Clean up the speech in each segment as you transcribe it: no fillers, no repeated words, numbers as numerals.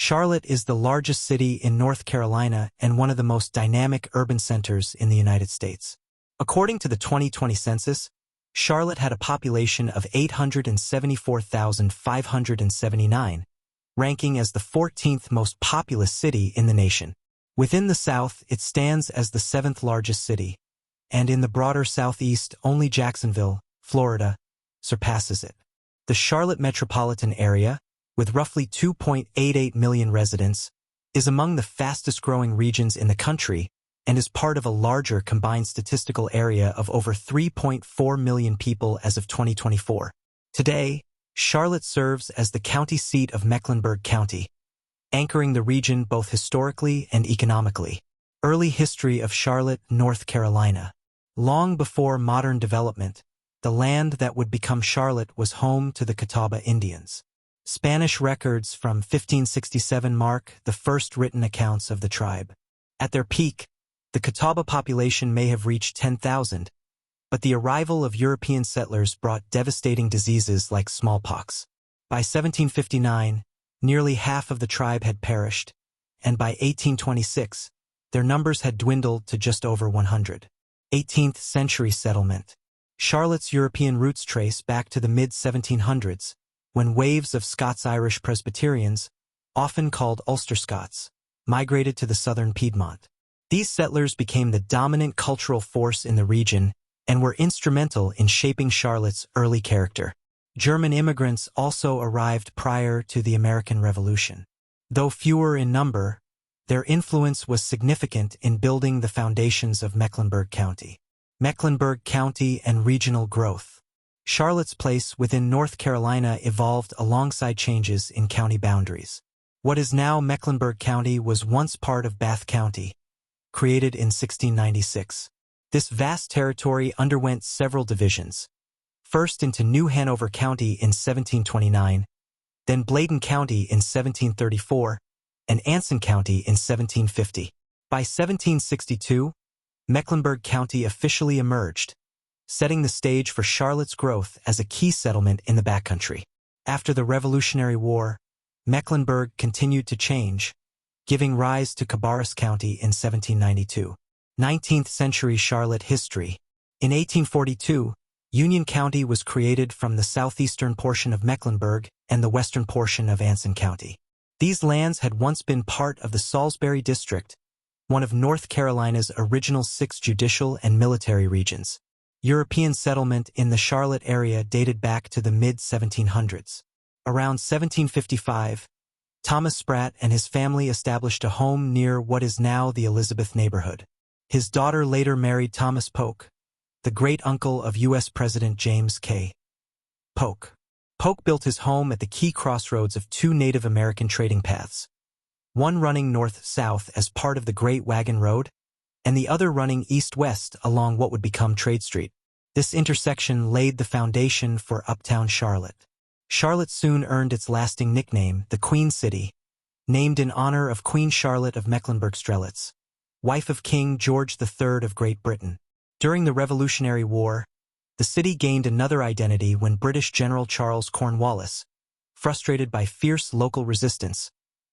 Charlotte is the largest city in North Carolina and one of the most dynamic urban centers in the United States. According to the 2020 census, Charlotte had a population of 874,579, ranking as the 14th most populous city in the nation. Within the South, it stands as the 7th largest city, and in the broader Southeast, only Jacksonville, Florida, surpasses it. The Charlotte metropolitan area, with roughly 2.88 million residents, is among the fastest-growing regions in the country and is part of a larger combined statistical area of over 3.4 million people as of 2024. Today, Charlotte serves as the county seat of Mecklenburg County, anchoring the region both historically and economically. Early history of Charlotte, North Carolina. Long before modern development, the land that would become Charlotte was home to the Catawba Indians. Spanish records from 1567 mark the first written accounts of the tribe. At their peak, the Catawba population may have reached 10,000, but the arrival of European settlers brought devastating diseases like smallpox. By 1759, nearly half of the tribe had perished, and by 1826, their numbers had dwindled to just over 100. 18th century settlement. Charlotte's European roots trace back to the mid-1700s, when waves of Scots-Irish Presbyterians, often called Ulster Scots, migrated to the southern Piedmont. These settlers became the dominant cultural force in the region and were instrumental in shaping Charlotte's early character. German immigrants also arrived prior to the American Revolution. Though fewer in number, their influence was significant in building the foundations of Mecklenburg County. Mecklenburg County and regional growth. Charlotte's place within North Carolina evolved alongside changes in county boundaries. What is now Mecklenburg County was once part of Bath County, created in 1696. This vast territory underwent several divisions, first into New Hanover County in 1729, then Bladen County in 1734, and Anson County in 1750. By 1762, Mecklenburg County officially emerged, setting the stage for Charlotte's growth as a key settlement in the backcountry. After the Revolutionary War, Mecklenburg continued to change, giving rise to Cabarrus County in 1792. 19th century Charlotte history. In 1842, Union County was created from the southeastern portion of Mecklenburg and the western portion of Anson County. These lands had once been part of the Salisbury District, one of North Carolina's original 6 judicial and military regions. European settlement in the Charlotte area dated back to the mid-1700s. Around 1755, Thomas Spratt and his family established a home near what is now the Elizabeth neighborhood. His daughter later married Thomas Polk, the great-uncle of U.S. President James K. Polk. Polk built his home at the key crossroads of 2 Native American trading paths, one running north-south as part of the Great Wagon Road, and the other running east-west along what would become Trade Street. This intersection laid the foundation for uptown Charlotte. Charlotte soon earned its lasting nickname, the Queen City, named in honor of Queen Charlotte of Mecklenburg-Strelitz, wife of King George III of Great Britain. During the Revolutionary War, the city gained another identity when British General Charles Cornwallis, frustrated by fierce local resistance,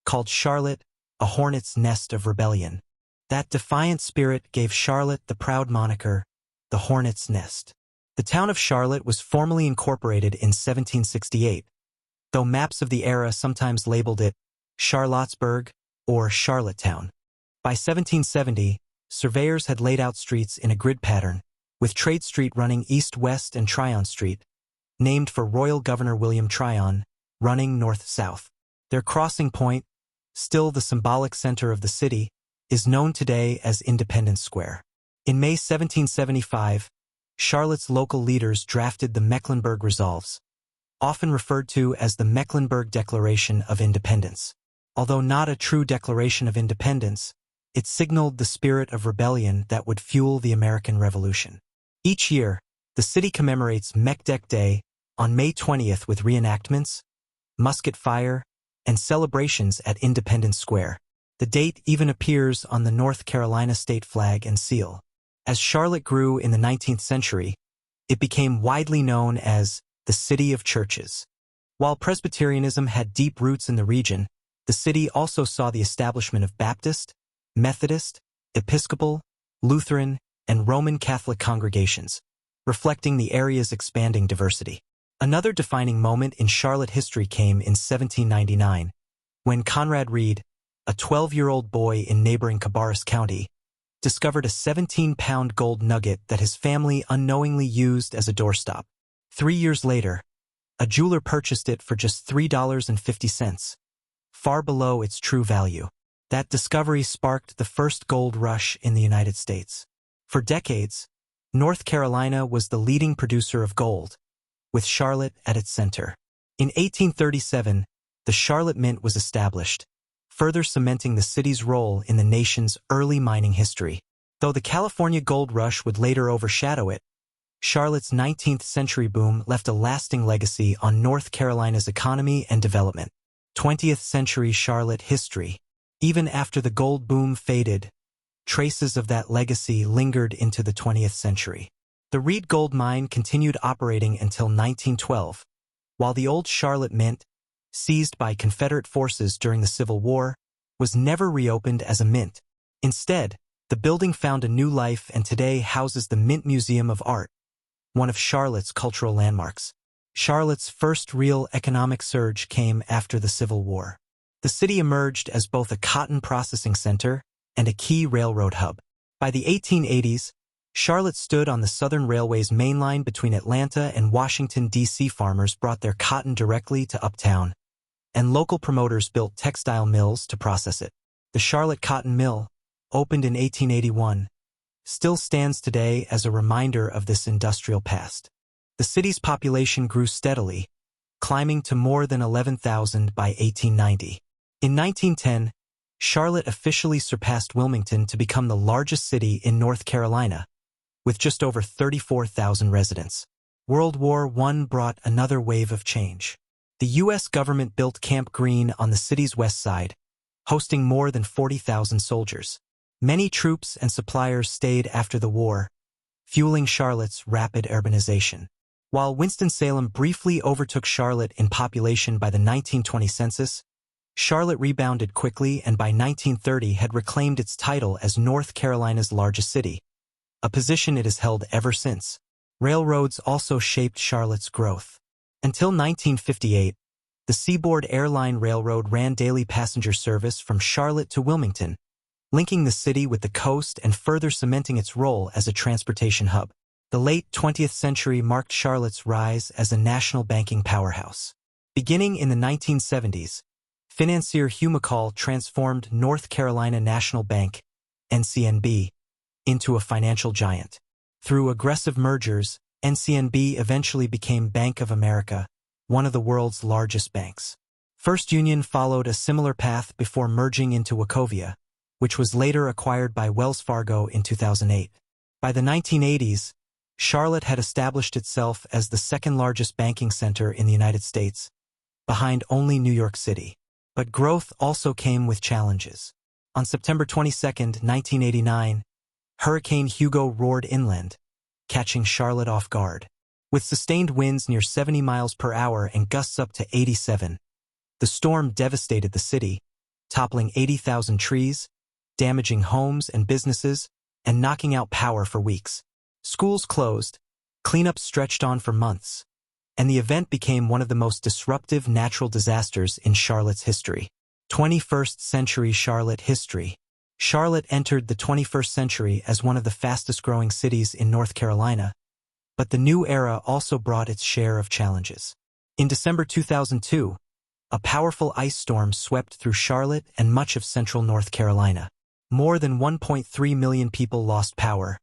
called Charlotte a hornet's nest of rebellion. That defiant spirit gave Charlotte the proud moniker, the Hornet's Nest. The town of Charlotte was formally incorporated in 1768, though maps of the era sometimes labeled it Charlottesburg or Charlottetown. By 1770, surveyors had laid out streets in a grid pattern, with Trade Street running east-west and Tryon Street, named for Royal Governor William Tryon, running north-south. Their crossing point, still the symbolic center of the city, is known today as Independence Square. In May 1775, Charlotte's local leaders drafted the Mecklenburg Resolves, often referred to as the Mecklenburg Declaration of Independence. Although not a true declaration of independence, it signaled the spirit of rebellion that would fuel the American Revolution. Each year, the city commemorates Meck-Deck Day on May 20th with reenactments, musket fire, and celebrations at Independence Square. The date even appears on the North Carolina state flag and seal. As Charlotte grew in the 19th century, it became widely known as the City of Churches. While Presbyterianism had deep roots in the region, The city also saw the establishment of Baptist, Methodist, Episcopal, Lutheran, and Roman Catholic congregations, reflecting the area's expanding diversity. Another defining moment in Charlotte history came in 1799, when Conrad Reed, a 12-year-old boy in neighboring Cabarrus County, discovered a 17-pound gold nugget that his family unknowingly used as a doorstop. 3 years later, a jeweler purchased it for just $3.50, far below its true value. That discovery sparked the first gold rush in the United States. For decades, North Carolina was the leading producer of gold, with Charlotte at its center. In 1837, the Charlotte Mint was established, further cementing the city's role in the nation's early mining history. Though the California gold rush would later overshadow it, Charlotte's 19th century boom left a lasting legacy on North Carolina's economy and development. 20th century Charlotte history. Even after the gold boom faded, traces of that legacy lingered into the 20th century. The Reed Gold Mine continued operating until 1912, while the old Charlotte Mint, seized by Confederate forces during the Civil War, was never reopened as a mint. Instead, the building found a new life and today houses the Mint Museum of Art, one of Charlotte's cultural landmarks. Charlotte's first real economic surge came after the Civil War. The city emerged as both a cotton processing center and a key railroad hub. By the 1880s, Charlotte stood on the Southern Railway's main line between Atlanta and Washington, D.C. Farmers brought their cotton directly to Uptown, and local promoters built textile mills to process it. The Charlotte Cotton Mill, opened in 1881, still stands today as a reminder of this industrial past. The city's population grew steadily, climbing to more than 11,000 by 1890. In 1910, Charlotte officially surpassed Wilmington to become the largest city in North Carolina, with just over 34,000 residents. World War I brought another wave of change. The U.S. government built Camp Green on the city's west side, hosting more than 40,000 soldiers. Many troops and suppliers stayed after the war, fueling Charlotte's rapid urbanization. While Winston-Salem briefly overtook Charlotte in population by the 1920 census, Charlotte rebounded quickly and by 1930 had reclaimed its title as North Carolina's largest city, a position it has held ever since. Railroads also shaped Charlotte's growth. Until 1958, the Seaboard Airline Railroad ran daily passenger service from Charlotte to Wilmington, linking the city with the coast and further cementing its role as a transportation hub. The late 20th century marked Charlotte's rise as a national banking powerhouse. Beginning in the 1970s, financier Hugh McCall transformed North Carolina National Bank, NCNB, into a financial giant. Through aggressive mergers, NCNB eventually became Bank of America, one of the world's largest banks. First Union followed a similar path before merging into Wachovia, which was later acquired by Wells Fargo in 2008. By the 1980s, Charlotte had established itself as the second-largest banking center in the United States, behind only New York City. But growth also came with challenges. On September 22, 1989, Hurricane Hugo roared inland, catching Charlotte off guard. With sustained winds near 70 miles per hour and gusts up to 87, the storm devastated the city, toppling 80,000 trees, damaging homes and businesses, and knocking out power for weeks. Schools closed, cleanup stretched on for months, and the event became one of the most disruptive natural disasters in Charlotte's history. 21st century Charlotte history. Charlotte entered the 21st century as one of the fastest-growing cities in North Carolina, but the new era also brought its share of challenges. In December 2002, a powerful ice storm swept through Charlotte and much of central North Carolina. More than 1.3 million people lost power,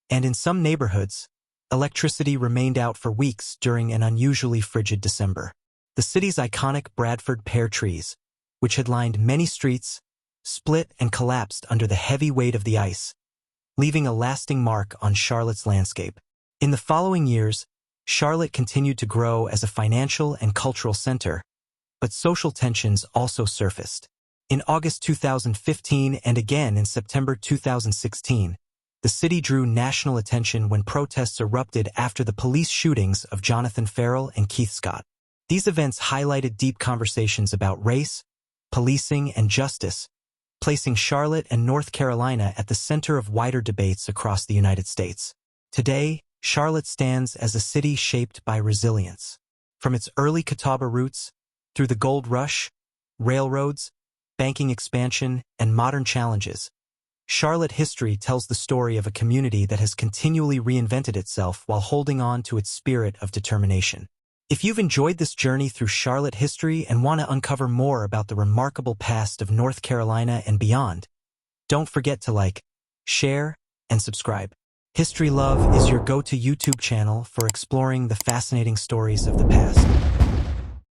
and in some neighborhoods, electricity remained out for weeks during an unusually frigid December. The city's iconic Bradford pear trees, which had lined many streets, split and collapsed under the heavy weight of the ice, leaving a lasting mark on Charlotte's landscape. In the following years, Charlotte continued to grow as a financial and cultural center, but social tensions also surfaced. In August 2015 and again in September 2016, the city drew national attention when protests erupted after the police shootings of Jonathan Ferrell and Keith Scott. These events highlighted deep conversations about race, policing, and justice, placing Charlotte and North Carolina at the center of wider debates across the United States. Today, Charlotte stands as a city shaped by resilience. From its early Catawba roots, through the gold rush, railroads, banking expansion, and modern challenges, Charlotte history tells the story of a community that has continually reinvented itself while holding on to its spirit of determination. If you've enjoyed this journey through Charlotte history and want to uncover more about the remarkable past of North Carolina and beyond, don't forget to like, share, and subscribe. History Love is your go-to YouTube channel for exploring the fascinating stories of the past.